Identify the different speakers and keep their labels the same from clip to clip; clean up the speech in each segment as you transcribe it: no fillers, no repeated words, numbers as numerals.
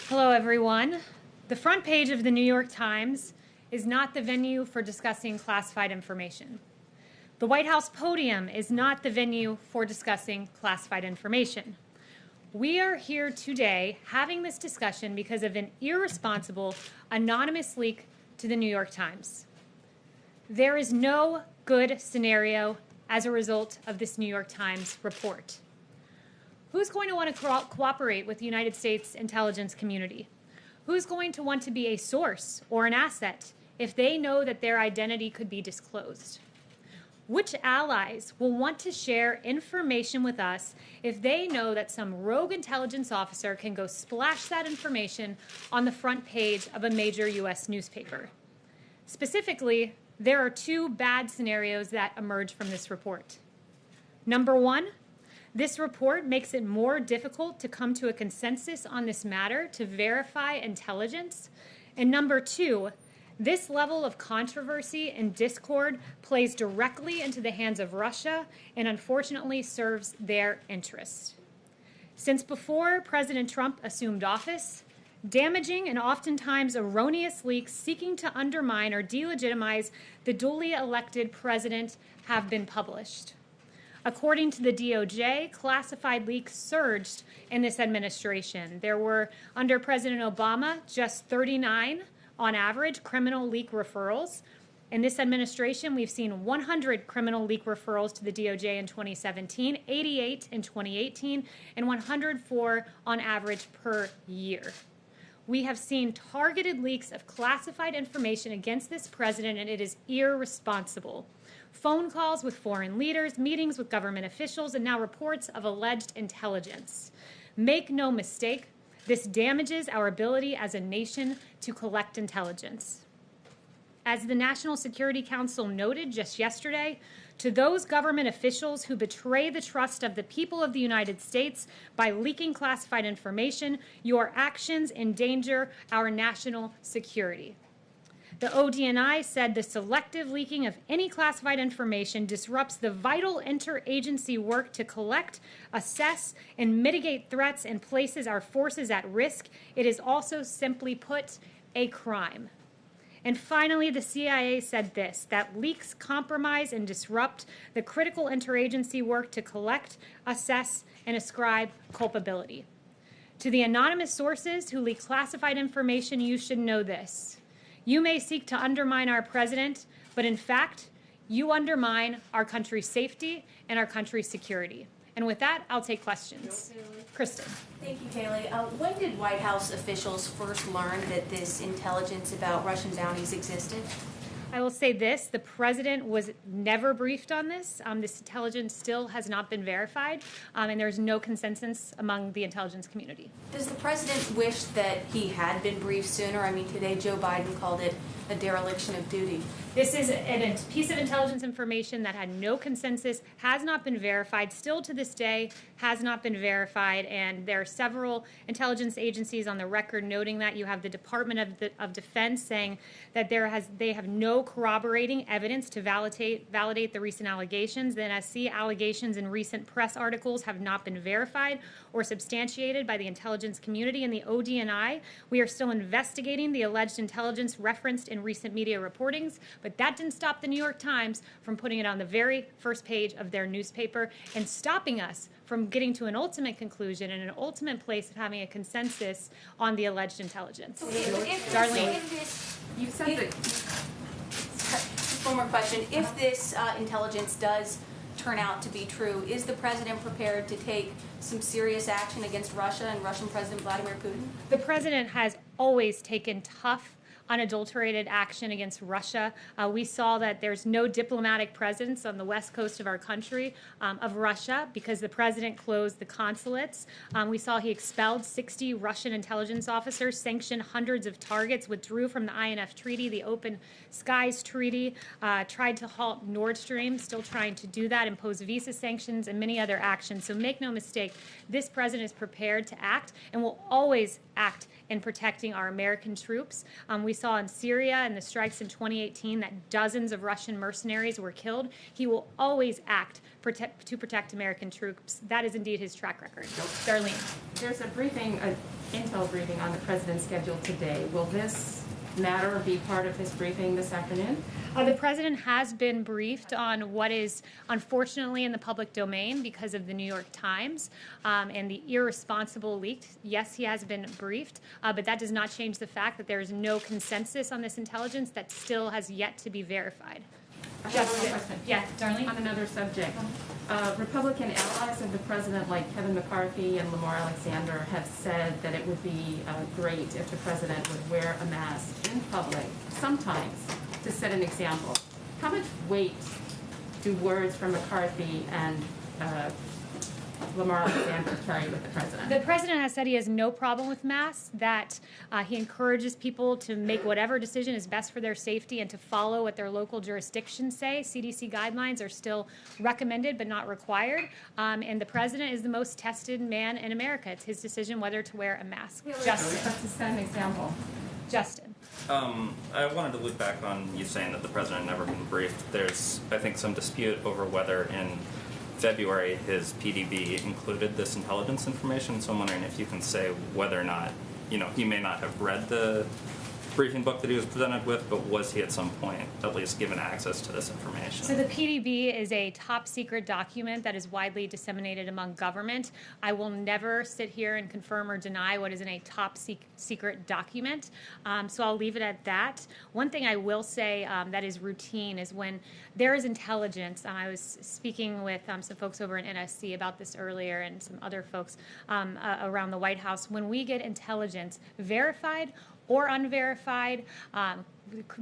Speaker 1: Hello, everyone. The front page of the New York Times is not the venue for discussing classified information. The White House podium is not the venue for discussing classified information. We are here today having this discussion because of an irresponsible, anonymous leak to the New York Times. There is no good scenario as a result of this New York Times report. Who's going to want to cooperate with the United States intelligence community? Who's going to want to be a source or an asset if they know that their identity could be disclosed? Which allies will want to share information with us if they know that some rogue intelligence officer can go splash that information on the front page of a major U.S. newspaper? Specifically, there are two bad scenarios that emerge from this report. Number one, this report makes it more difficult to come to a consensus on this matter to verify intelligence. And number two, this level of controversy and discord plays directly into the hands of Russia and unfortunately serves their interests. Since before President Trump assumed office, damaging and oftentimes erroneous leaks seeking to undermine or delegitimize the duly elected president have been published. According to the DOJ, classified leaks surged in this administration. There were, under President Obama, just 39 on average criminal leak referrals. In this administration, we've seen 100 criminal leak referrals to the DOJ in 2017, 88 in 2018, and 104 on average per year. We have seen targeted leaks of classified information against this president, and it is irresponsible. Phone calls with foreign leaders, meetings with government officials, and now reports of alleged intelligence. Make no mistake, This damages our ability as a nation to collect intelligence. As the National Security Council noted just yesterday, to those government officials who betray the trust of the people of the United States by leaking classified information, your actions endanger our national security. The ODNI said the selective leaking of any classified information disrupts the vital interagency work to collect, assess, and mitigate threats and places our forces at risk. It is also, simply put, a crime. And finally, the CIA said this, that leaks compromise and disrupt the critical interagency work to collect, assess, and ascribe culpability. To the anonymous sources who leak classified information, you should know this. You may seek to undermine our president, but in fact, you undermine our country's safety and our country's security. And with that, I'll take questions. Kristen.
Speaker 2: Thank you, Kayleigh. When did White House officials first learn that this intelligence about Russian bounties existed?
Speaker 1: I will say this, the president was never briefed on this. This intelligence still has not been verified, and there's no consensus among the intelligence community.
Speaker 2: Does the president wish that he had been briefed sooner? I mean, today Joe Biden called it a dereliction of duty.
Speaker 1: This is a piece of intelligence information that had no consensus, has not been verified, still to this day has not been verified, and there are several intelligence agencies on the record noting that. You have the Department of Defense saying that they have no corroborating evidence to validate the recent allegations. The NSC allegations in recent press articles have not been verified or substantiated by the intelligence community. In the ODNI, we are still investigating the alleged intelligence referenced in recent media reportings, but that didn't stop the New York Times from putting it on the very first page of their newspaper and stopping us from getting to an ultimate conclusion and an ultimate place of having a consensus on the alleged intelligence. Darlene.
Speaker 2: You said that. One more question. If this intelligence does turn out to be true, is the president prepared to take some serious action against Russia and Russian President Vladimir Putin?
Speaker 1: The president has always taken tough, unadulterated action against Russia. We saw that there's no diplomatic presence on the west coast of our country of Russia because the president closed the consulates. We saw he expelled 60 Russian intelligence officers, sanctioned hundreds of targets, withdrew from the INF Treaty, the Open Skies Treaty, tried to halt Nord Stream, still trying to do that, impose visa sanctions, and many other actions. So make no mistake, this president is prepared to act and will always act in protecting our American troops. We saw in Syria and the strikes in 2018 that dozens of Russian mercenaries were killed. He will always act to protect American troops. That is indeed his track record. Darlene.
Speaker 3: There's a briefing, an intel briefing on the president scheduled today. Will this matter be part of his briefing this afternoon?
Speaker 1: The president has been briefed on what is unfortunately in the public domain because of the New York Times and the irresponsible leak. Yes, he has been briefed, but that does not change the fact that there is no consensus on this intelligence that still has yet to be verified.
Speaker 3: I have one question.
Speaker 1: Yeah, Darlene?
Speaker 3: On another subject. Republican allies of the president, like Kevin McCarthy and Lamar Alexander, have said that it would be great if the president would wear a mask in public, sometimes, to set an example. How much weight do words from McCarthy and Lamar Alexander carry with the president?
Speaker 1: The president has said he has no problem with masks, that he encourages people to make whatever decision is best for their safety and to follow what their local jurisdictions say. CDC guidelines are still recommended but not required. And the president is the most tested man in America. It's his decision whether to wear a mask.
Speaker 3: Justin. Let's just set an example.
Speaker 1: Justin.
Speaker 4: I wanted to loop back on you saying that the president never been briefed. There's, I think, some dispute over whether in February his PDB included this intelligence information, so I'm wondering if you can say whether or not, he may not have read the briefing book that he was presented with, but was he at some point at least given access to this information?
Speaker 1: So the PDB is a top secret document that is widely disseminated among government. I will never sit here and confirm or deny what is in a top secret document, so I'll leave it at that. One thing I will say that is routine is when there is intelligence. I was speaking with some folks over in NSC about this earlier and some other folks around the White House. When we get intelligence verified or unverified,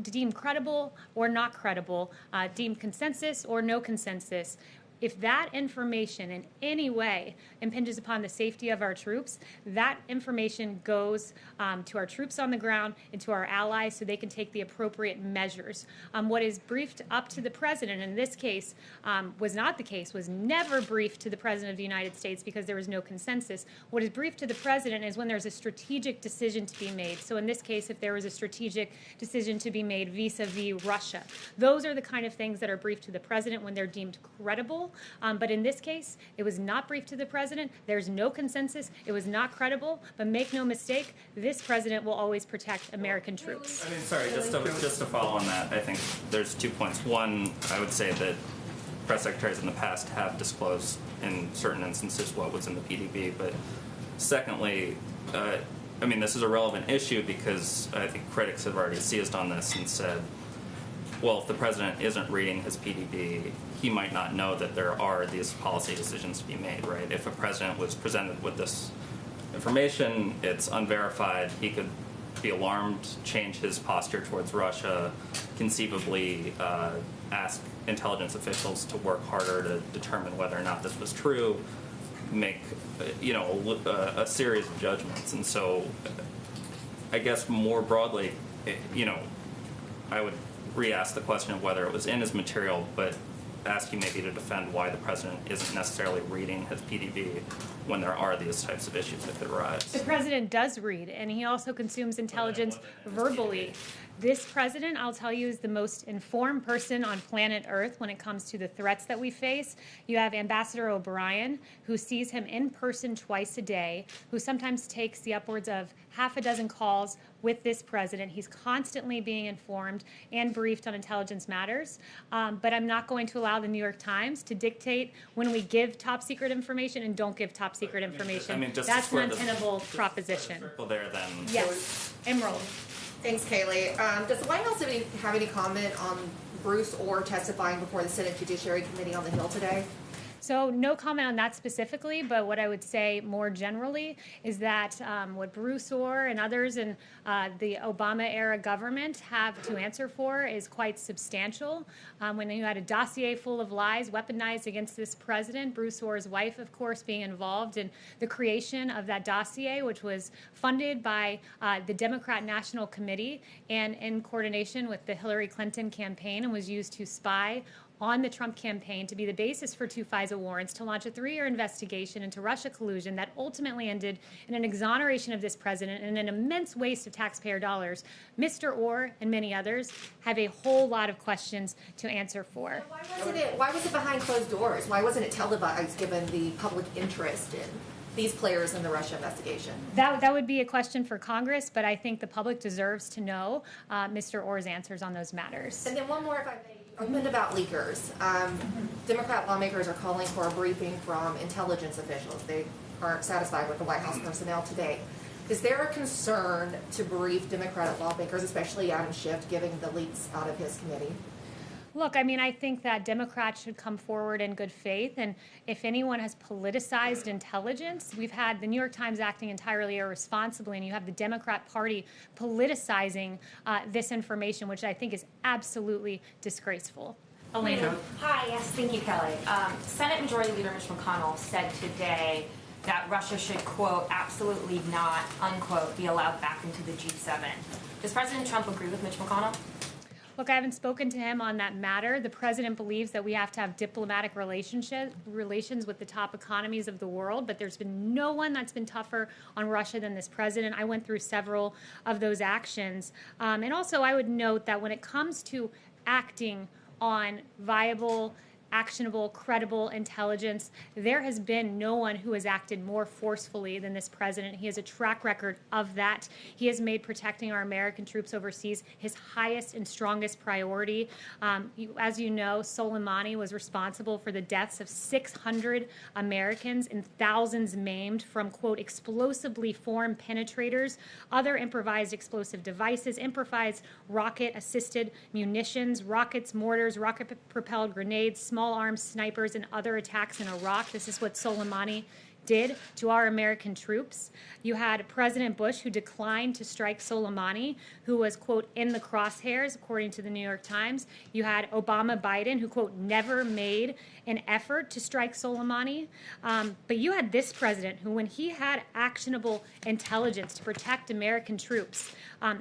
Speaker 1: deemed credible or not credible, deemed consensus or no consensus, If that information in any way impinges upon the safety of our troops, that information goes to our troops on the ground and to our allies so they can take the appropriate measures. What is briefed up to the president in this case was not the case, was never briefed to the president of the United States because there was no consensus. What is briefed to the president is when there's a strategic decision to be made. So in this case, if there was a strategic decision to be made vis-a-vis Russia, those are the kind of things that are briefed to the president when they're deemed credible. But in this case, it was not briefed to the president. There's no consensus. It was not credible. But make no mistake, this president will always protect American troops.
Speaker 4: I mean, sorry, just to follow on that, I think there's 2 points. One, I would say that press secretaries in the past have disclosed in certain instances what was in the PDB. But secondly, I mean, this is a relevant issue because I think critics have already seized on this and said, well, if the president isn't reading his PDB, he might not know that there are these policy decisions to be made, right? If a president was presented with this information, it's unverified, he could be alarmed, change his posture towards Russia, conceivably ask intelligence officials to work harder to determine whether or not this was true, make a series of judgments. And so I guess more broadly, I would re-ask the question of whether it was in his material, but ask you maybe to defend why the president isn't necessarily reading his PDB when there are these types of issues that could arise.
Speaker 1: The president does read, and he also consumes intelligence verbally. This president, I'll tell you, is the most informed person on planet Earth when it comes to the threats that we face. You have Ambassador O'Brien, who sees him in person twice a day, who sometimes takes the upwards of half a dozen calls with this president. He's constantly being informed and briefed on intelligence matters. But I'm not going to allow the New York Times to dictate when we give top secret information and don't give top secret information. That's an untenable proposition.
Speaker 4: Well, there then.
Speaker 1: Yes. Emerald.
Speaker 5: Thanks, Kayleigh. Does the White House have any comment on Bruce Orr testifying before the Senate Judiciary Committee on the Hill today?
Speaker 1: So no comment on that specifically, but what I would say more generally is that what Bruce Orr and others in the Obama-era government have to answer for is quite substantial. When you had a dossier full of lies weaponized against this president, Bruce Orr's wife, of course, being involved in the creation of that dossier, which was funded by the Democrat National Committee and in coordination with the Hillary Clinton campaign, and was used to spy on the Trump campaign to be the basis for 2 FISA warrants, to launch a 3-year investigation into Russia collusion that ultimately ended in an exoneration of this president and an immense waste of taxpayer dollars. Mr. Orr and many others have a whole lot of questions to answer for.
Speaker 5: Why was it behind closed doors? Why wasn't it televised given the public interest in these players in the Russia investigation?
Speaker 1: That would be a question for Congress, but I think the public deserves to know Mr. Orr's answers on those matters.
Speaker 5: And then one more, if I may. Argument about leakers. Democrat lawmakers are calling for a briefing from intelligence officials. They aren't satisfied with the White House personnel today. Is there a concern to brief Democratic lawmakers, especially Adam Schiff, giving the leaks out of his committee?
Speaker 1: Look, I mean, I think that Democrats should come forward in good faith, and if anyone has politicized intelligence, we've had the New York Times acting entirely irresponsibly, and you have the Democrat Party politicizing this information, which I think is absolutely disgraceful.
Speaker 6: Elena. Hi, yes, thank you, Kelly. Senate Majority Leader Mitch McConnell said today that Russia should, quote, absolutely not, unquote, be allowed back into the G7. Does President Trump agree with Mitch McConnell?
Speaker 1: Look, I haven't spoken to him on that matter. The president believes that we have to have diplomatic relations with the top economies of the world, but there's been no one that's been tougher on Russia than this president. I went through several of those actions. And also, I would note that when it comes to acting on viable, actionable, credible intelligence, there has been no one who has acted more forcefully than this president. He has a track record of that. He has made protecting our American troops overseas his highest and strongest priority. As you know, Soleimani was responsible for the deaths of 600 Americans and thousands maimed from, quote, explosively formed penetrators, other improvised explosive devices, improvised rocket-assisted munitions, rockets, mortars, rocket-propelled grenades, small arms snipers, and other attacks in Iraq. This is what Soleimani did to our American troops. You had President Bush, who declined to strike Soleimani, who was, quote, in the crosshairs, according to the New York Times. You had Obama Biden, who, quote, never made an effort to strike Soleimani. But you had this president who, when he had actionable intelligence to protect American troops,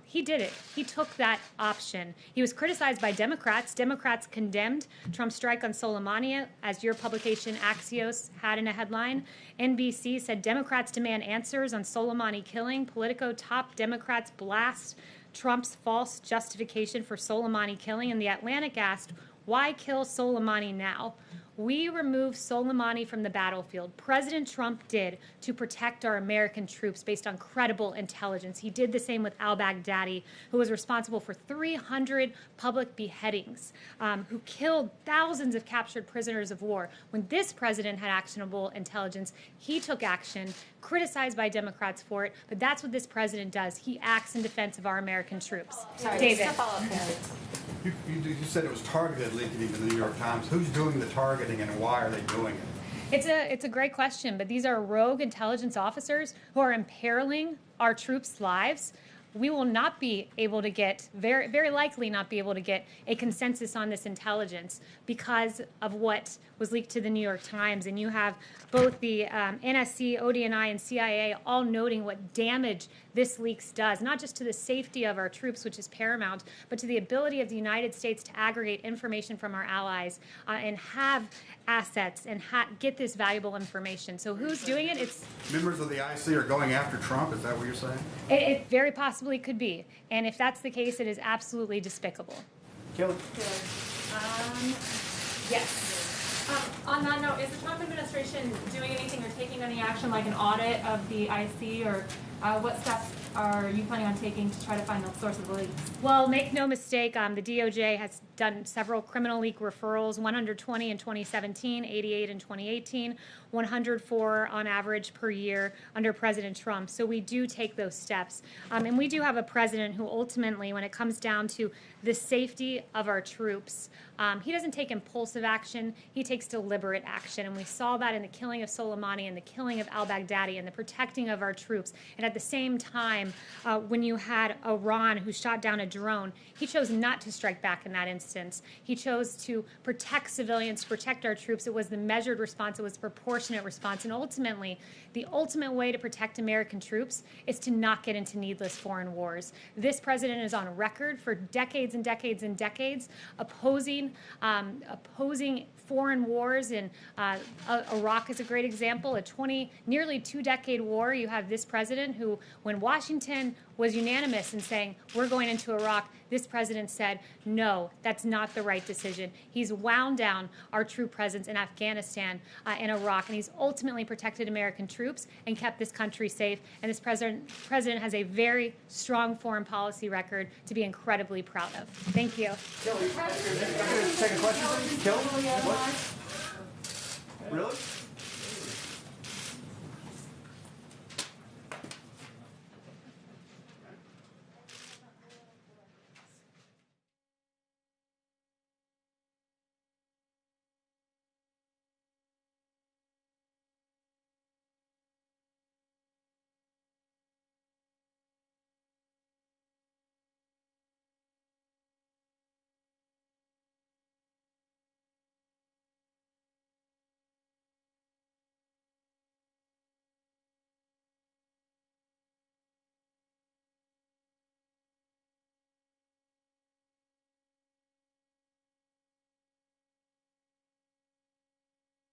Speaker 1: he did it. He took that option. He was criticized by Democrats. Democrats condemned Trump's strike on Soleimani, as your publication Axios had in a headline. NBC said Democrats demand answers on Soleimani killing. Politico top Democrats blast Trump's false justification for Soleimani killing. And The Atlantic asked, why kill Soleimani now? We removed Soleimani from the battlefield. President Trump did to protect our American troops based on credible intelligence. He did the same with al-Baghdadi, who was responsible for 300 public beheadings, who killed thousands of captured prisoners of war. When this president had actionable intelligence, he took action, criticized by Democrats for it, but that's what this president does. He acts in defense of our American troops.
Speaker 2: Sorry,
Speaker 1: David.
Speaker 2: just a follow-up, Kayleigh.
Speaker 7: You said it was targeted leaking to the New York Times. Who's doing the targeting and why are they doing it?
Speaker 1: It's a great question, but these are rogue intelligence officers who are imperiling our troops' lives. We will not be able to get, very likely not be able to get a consensus on this intelligence because of what was leaked to the New York Times. And you have both the NSC, ODNI, and CIA all noting what damage this leaks does, not just to the safety of our troops, which is paramount, but to the ability of the United States to aggregate information from our allies and have assets and get this valuable information. So who's doing it? It's
Speaker 7: Members of the IC are going after Trump. Is that what you're saying?
Speaker 1: it very possibly could be. And if that's the case, it is absolutely despicable.
Speaker 7: Kayleigh.
Speaker 8: Yes. On that note, is the Trump administration doing anything or taking any action like an audit of the IC, or what steps are you planning on taking to try to find the source of the leaks?
Speaker 1: Well, make no mistake, the DOJ has done several criminal leak referrals, 120 in 2017, 88 in 2018, 104 on average per year under President Trump. So we do take those steps. And we do have a president who ultimately, when it comes down to the safety of our troops, he doesn't take impulsive action, he takes deliberate action. And we saw that in the killing of Soleimani and the killing of al-Baghdadi and the protecting of our troops. And at the same time, when you had Iran who shot down a drone, he chose not to strike back in that instance. He chose to protect civilians, to protect our troops. It was the measured response, it was the proportionate response. And ultimately, the ultimate way to protect American troops is to not get into needless foreign wars. This president is on record for decades and decades and decades opposing foreign wars. And Iraq is a great example, nearly 2-decade war. You have this president who, when Washington was unanimous in saying, we're going into Iraq, this president said, no, that's not the right decision. He's wound down our troop presence in Afghanistan and Iraq, and he's ultimately protected American troops and kept this country safe. And this president has a very strong foreign policy record to be incredibly proud of. Thank you.
Speaker 7: Kayleigh, take a question. Kayleigh? What? Really?